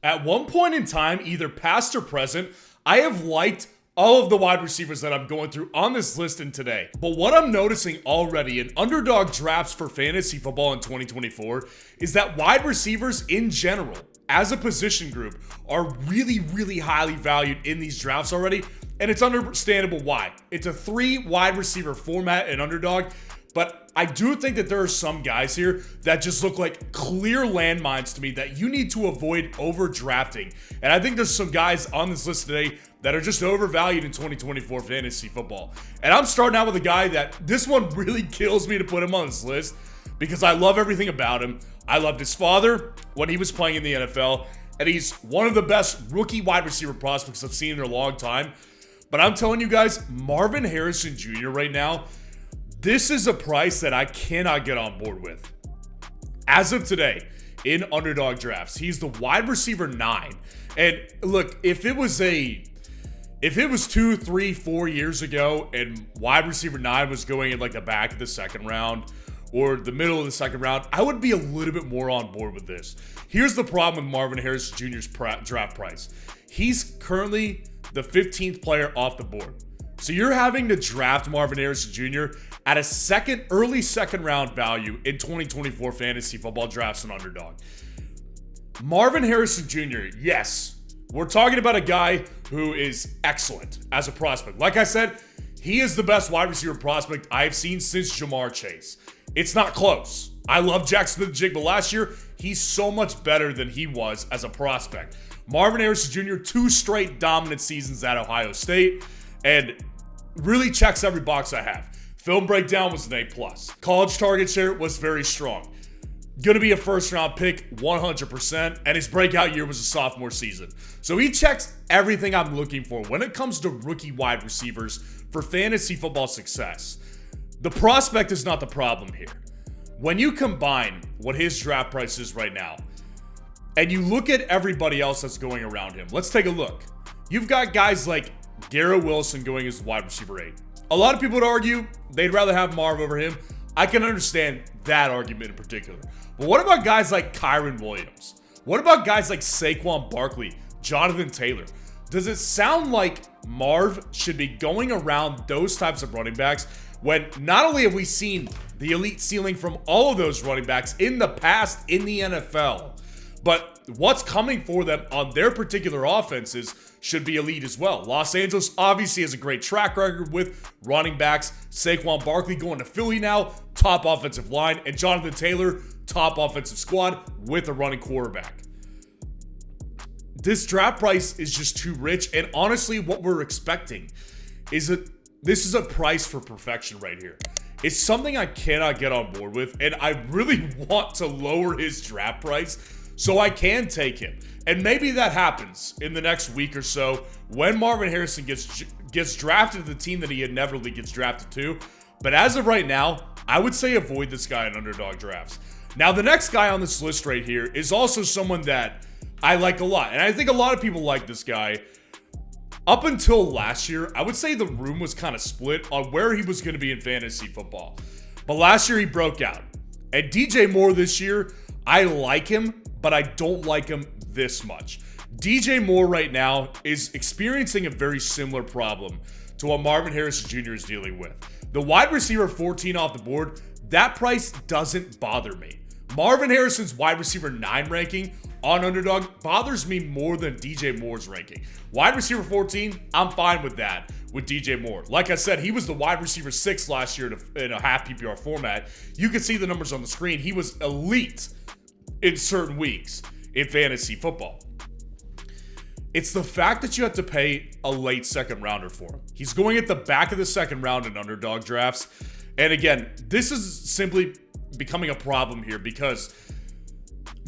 At one point in time, either past or present, I have liked all of the wide receivers that I'm going through on this list in today. But what I'm noticing already in underdog drafts for fantasy football in 2024 is that wide receivers in general, as a position group, are really highly valued in these drafts already. And it's understandable why. It's a 3 wide receiver format in underdog. But I do think that there are some guys here that just look like clear landmines to me that you need to avoid overdrafting. And I think there's some guys on this list today that are just overvalued in 2024 fantasy football. And I'm starting out with a guy that this one really kills me to put him on this list because I love everything about him. I loved his father when he was playing in the NFL, and he's one of the best rookie wide receiver prospects I've seen in a long time. But I'm telling you guys, Marvin Harrison Jr. right now, this is a price that I cannot get on board with. As of today, in underdog drafts, he's the wide receiver 9. And look, if it was 2, 3, 4 years ago and wide receiver 9 was going in like the back of the second round or the middle of the second round, I would be a little bit more on board with this. Here's the problem with Marvin Harrison Jr.'s draft price. He's currently the 15th player off the board. So you're having to draft Marvin Harrison Jr. at a early second round value in 2024 fantasy football drafts and underdog. Marvin Harrison Jr., yes, we're talking about a guy who is excellent as a prospect. Like I said, he is the best wide receiver prospect I've seen since Jamar Chase. It's not close. I love Jack Smith-Jigba last year. He's so much better than he was as a prospect. Marvin Harrison Jr., 2 straight dominant seasons at Ohio State, and really checks every box I have. Film breakdown was an A+. College target share was very strong. Gonna be a first round pick 100%, and his breakout year was a sophomore season. So he checks everything I'm looking for when it comes to rookie wide receivers for fantasy football success. The prospect is not the problem here. When you combine what his draft price is right now, and you look at everybody else that's going around him, let's take a look. You've got guys like Garrett Wilson going as wide receiver 8. A lot of people would argue they'd rather have Marv over him. I can understand that argument in particular. But what about guys like Kyron Williams? What about guys like Saquon Barkley, Jonathan Taylor? Does it sound like Marv should be going around those types of running backs when not only have we seen the elite ceiling from all of those running backs in the past in the NFL, but what's coming for them on their particular offenses should be elite as well. Los Angeles obviously has a great track record with running backs. Saquon Barkley going to Philly now, top offensive line, and Jonathan Taylor, top offensive squad with a running quarterback. This draft price is just too rich, and honestly, what we're expecting is that this is a price for perfection right here. It's something I cannot get on board with, and I really want to lower his draft price so I can take him. And maybe that happens in the next week or so when Marvin Harrison gets drafted to the team that he inevitably gets drafted to. But as of right now, I would say avoid this guy in underdog drafts. Now, the next guy on this list right here is also someone that I like a lot. And I think a lot of people like this guy. Up until last year, I would say the room was kind of split on where he was going to be in fantasy football. But last year, he broke out. And DJ Moore this year, I like him, but I don't like him this much. DJ Moore right now is experiencing a very similar problem to what Marvin Harrison Jr. is dealing with. The wide receiver 14 off the board, that price doesn't bother me. Marvin Harrison's wide receiver 9 ranking on underdog bothers me more than DJ Moore's ranking. Wide receiver 14, I'm fine with that with DJ Moore. Like I said, he was the wide receiver 6 last year in a half PPR format. You can see the numbers on the screen. He was elite in certain weeks in fantasy football. It's the fact that you have to pay a late second rounder for him. He's going at the back of the second round in underdog drafts. And again, this is simply becoming a problem here because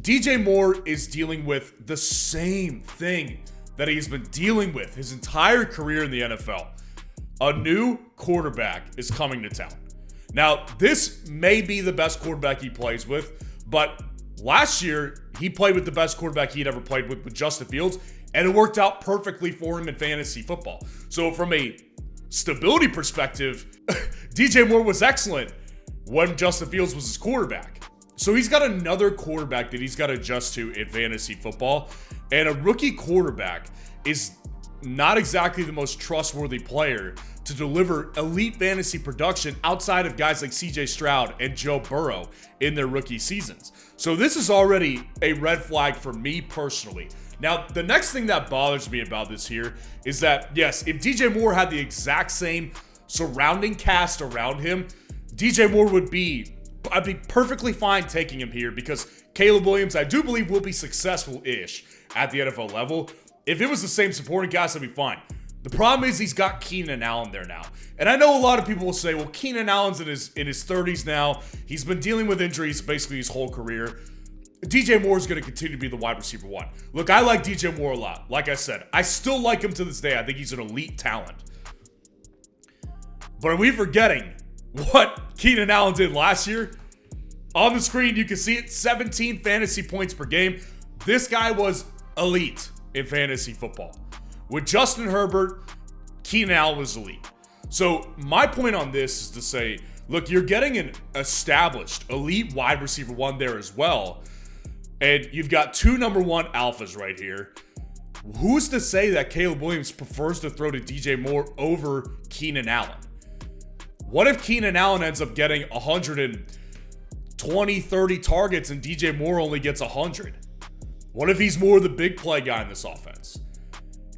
DJ Moore is dealing with the same thing that he's been dealing with his entire career in the NFL. A new quarterback is coming to town. Now, this may be the best quarterback he plays with, but last year, he played with the best quarterback he'd ever played with Justin Fields, and it worked out perfectly for him in fantasy football. So from a stability perspective, DJ Moore was excellent when Justin Fields was his quarterback. So he's got another quarterback that he's got to adjust to in fantasy football. And a rookie quarterback is not exactly the most trustworthy player to deliver elite fantasy production outside of guys like CJ Stroud and Joe Burrow in their rookie seasons. So this is already a red flag for me personally. Now, the next thing that bothers me about this here is that, yes, if DJ Moore had the exact same surrounding cast around him, DJ Moore I'd be perfectly fine taking him here because Caleb Williams, I do believe, will be successful-ish at the NFL level. If it was the same supporting cast, I'd be fine. The problem is he's got Keenan Allen there now. And I know a lot of people will say, well, Keenan Allen's in his 30s now. He's been dealing with injuries basically his whole career. DJ Moore is going to continue to be the wide receiver one. Look, I like DJ Moore a lot. Like I said, I still like him to this day. I think he's an elite talent. But are we forgetting what Keenan Allen did last year? On the screen, you can see it, 17 fantasy points per game. This guy was elite in fantasy football. With Justin Herbert, Keenan Allen was elite. So my point on this is to say, look, you're getting an established elite wide receiver one there as well. And you've got two number one alphas right here. Who's to say that Caleb Williams prefers to throw to DJ Moore over Keenan Allen? What if Keenan Allen ends up getting 120, 30 targets and DJ Moore only gets 100? What if he's more the big play guy in this offense?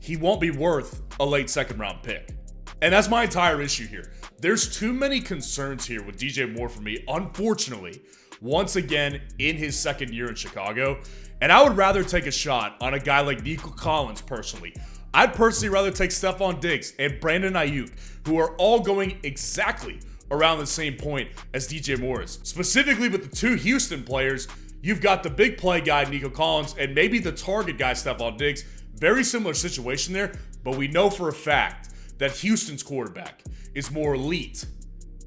He won't be worth a late second round pick. And that's my entire issue here. There's too many concerns here with DJ Moore for me, unfortunately, once again in his second year in Chicago. And I would rather take a shot on a guy like Nico Collins personally. I'd personally rather take Stephon Diggs and Brandon Ayuk, who are all going exactly around the same point as DJ Moore is. Specifically with the two Houston players, you've got the big play guy, Nico Collins, and maybe the target guy, Stephon Diggs. Very similar situation there, but we know for a fact that Houston's quarterback is more elite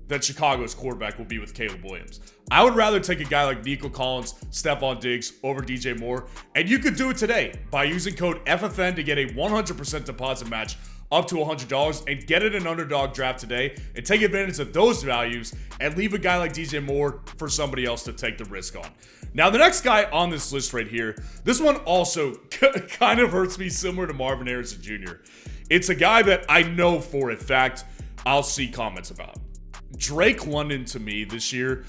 than Chicago's quarterback will be with Caleb Williams. I would rather take a guy like Nico Collins, Stephon Diggs over DJ Moore, and you could do it today by using code FFN to get a 100% deposit match up to $100 and get it an underdog draft today and take advantage of those values and leave a guy like DJ Moore for somebody else to take the risk on. Now, the next guy on this list right here, this one also kind of hurts me similar to Marvin Harrison Jr. It's a guy that I know for a fact I'll see comments about. Drake London, to me this year,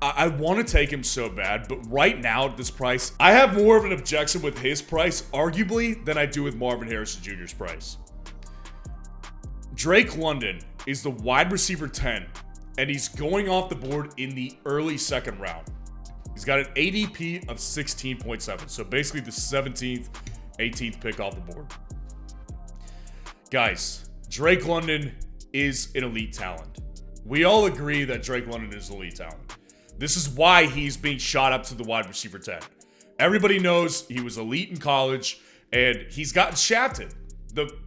I want to take him so bad, but right now at this price, I have more of an objection with his price, arguably, than I do with Marvin Harrison Jr.'s price. Drake London is the wide receiver 10, and he's going off the board in the early second round. He's got an ADP of 16.7, so basically the 17th, 18th pick off the board. Guys, Drake London is an elite talent. We all agree that Drake London is an elite talent. This is why he's being shot up to the wide receiver 10. Everybody knows he was elite in college, and he's gotten shafted.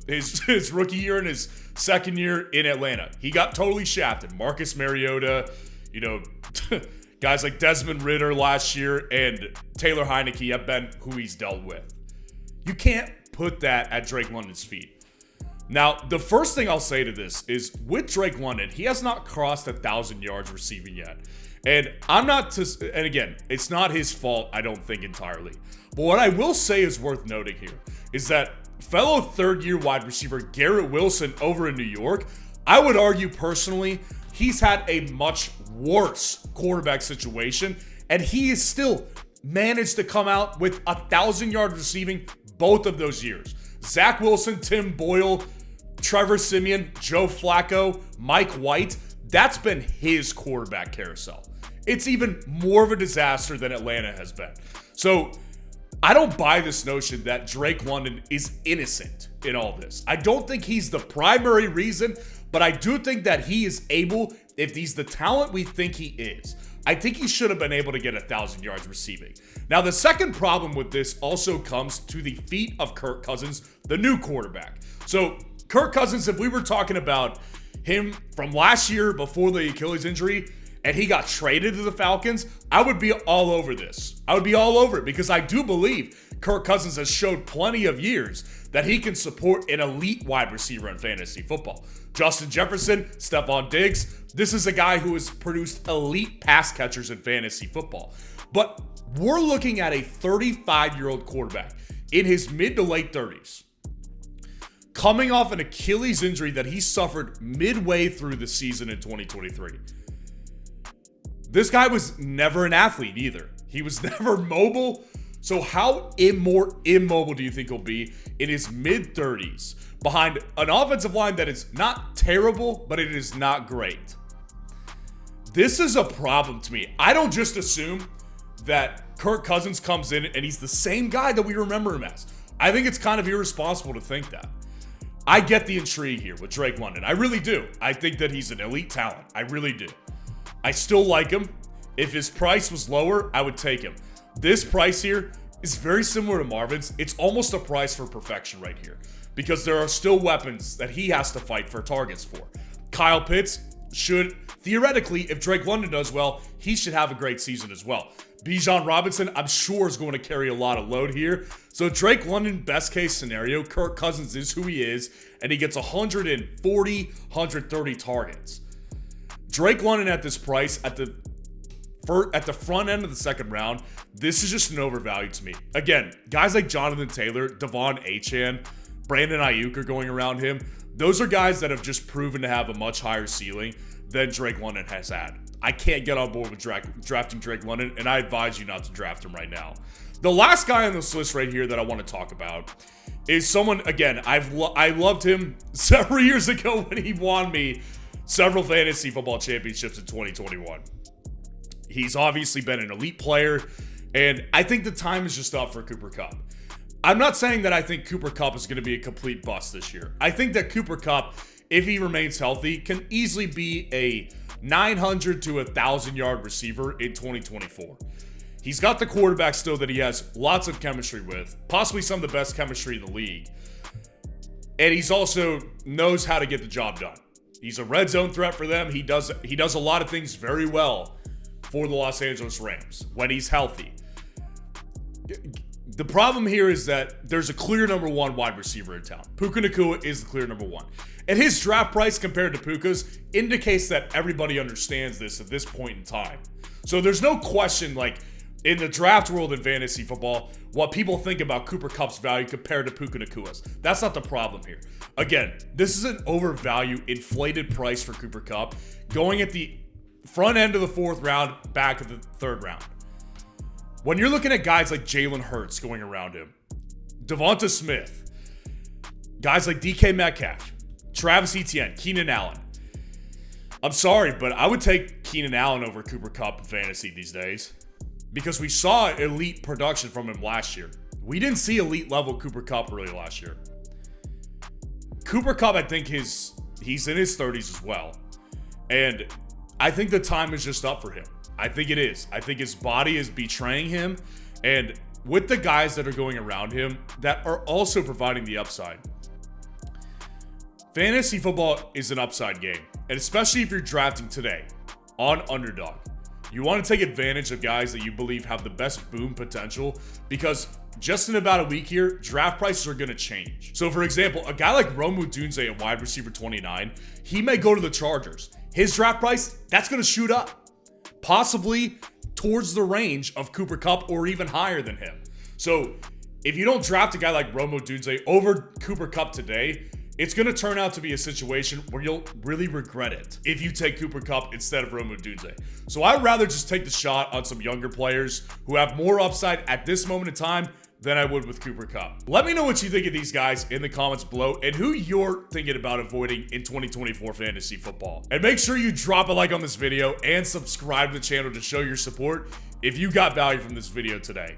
His rookie year and his second year in Atlanta, he got totally shafted. Marcus Mariota, guys like Desmond Ridder last year and Taylor Heineke have been who he's dealt with. You can't put that at Drake London's feet. Now, the first thing I'll say to this is with Drake London, he has not crossed 1,000 yards receiving yet. And and again, it's not his fault, I don't think entirely. But what I will say is worth noting here is that fellow third-year wide receiver Garrett Wilson over in New York, I would argue personally, he's had a much worse quarterback situation, and he has still managed to come out with 1,000 yards receiving both of those years. Zach Wilson, Tim Boyle, Trevor Siemian, Joe Flacco, Mike White, that's been his quarterback carousel. It's even more of a disaster than Atlanta has been. So I don't buy this notion that Drake London is innocent in all this. I don't think he's the primary reason, but I do think that he is able, if he's the talent we think he is, I think he should have been able to get 1,000 yards receiving. Now, the second problem with this also comes to the feet of Kirk Cousins, the new quarterback. So Kirk Cousins, if we were talking about him from last year before the Achilles injury, and he got traded to the Falcons, I would be all over this. I would be all over it because I do believe Kirk Cousins has showed plenty of years that he can support an elite wide receiver in fantasy football. Justin Jefferson, Stephon Diggs, this is a guy who has produced elite pass catchers in fantasy football. But we're looking at a 35-year-old quarterback. in his mid to late 30s. Coming off an Achilles injury that he suffered midway through the season in 2023. This guy was never an athlete either. He was never mobile. So how more immobile do you think he'll be in his mid-30s behind an offensive line that is not terrible, but it is not great? This is a problem to me. I don't just assume that Kirk Cousins comes in and he's the same guy that we remember him as. I think it's kind of irresponsible to think that. I get the intrigue here with Drake London. I really do. I think that he's an elite talent. I really do. I still like him. If his price was lower, I would take him. This price here is very similar to Marvin's. It's almost a price for perfection right here because there are still weapons that he has to fight for targets for. Kyle Pitts should, theoretically, if Drake London does well, he should have a great season as well. Bijan Robinson, I'm sure, is going to carry a lot of load here. So Drake London, best case scenario, Kirk Cousins is who he is, and he gets 140, 130 targets. Drake London at this price, at the front end of the second round, this is just an overvalue to me. Again, guys like Jonathan Taylor, Devon Achane, Brandon Ayuk are going around him. Those are guys that have just proven to have a much higher ceiling than Drake London has had. I can't get on board with drafting Drake London, and I advise you not to draft him right now. The last guy on this list right here that I want to talk about is someone, again, I loved him several years ago when he won me several fantasy football championships in 2021. He's obviously been an elite player, and I think the time is just up for Cooper Kupp. I'm not saying that I think Cooper Kupp is going to be a complete bust this year. I think that Cooper Kupp, if he remains healthy, can easily be a 900 to 1,000 yard receiver in 2024. He's got the quarterback still that he has lots of chemistry with, possibly some of the best chemistry in the league. And he's also knows how to get the job done. He's a red zone threat for them. He does a lot of things very well for the Los Angeles Rams when he's healthy. The problem here is that there's a clear number one wide receiver in town. Puka Nacua is the clear number one. And his draft price compared to Puka's indicates that everybody understands this at this point in time. So there's no question, like, in the draft world in fantasy football, what people think about Cooper Kupp's value compared to Puka Nacua's. That's not the problem here. Again, this is an overvalued, inflated price for Cooper Kupp, going at the front end of the fourth round, back of the third round. When you're looking at guys like Jalen Hurts going around him, Devonta Smith, guys like DK Metcalf, Travis Etienne, Keenan Allen. I'm sorry, but I would take Keenan Allen over Cooper Kupp in fantasy these days because we saw elite production from him last year. We didn't see elite level Cooper Kupp really last year. Cooper Kupp, I think he's in his 30s as well. And I think the time is just up for him. I think it is. I think his body is betraying him. And with the guys that are going around him that are also providing the upside. Fantasy football is an upside game. And especially if you're drafting today on Underdog. You want to take advantage of guys that you believe have the best boom potential because just in about a week here, draft prices are going to change. So for example, a guy like Rome Odunze at wide receiver 29, he may go to the Chargers. His draft price, that's going to shoot up. Possibly towards the range of Cooper Kupp or even higher than him. So if you don't draft a guy like Rome Odunze over Cooper Kupp today, it's going to turn out to be a situation where you'll really regret it if you take Cooper Kupp instead of Rome Odunze. So I'd rather just take the shot on some younger players who have more upside at this moment in time than I would with Cooper Kupp. Let me know what you think of these guys in the comments below and who you're thinking about avoiding in 2024 fantasy football. And make sure you drop a like on this video and subscribe to the channel to show your support if you got value from this video today.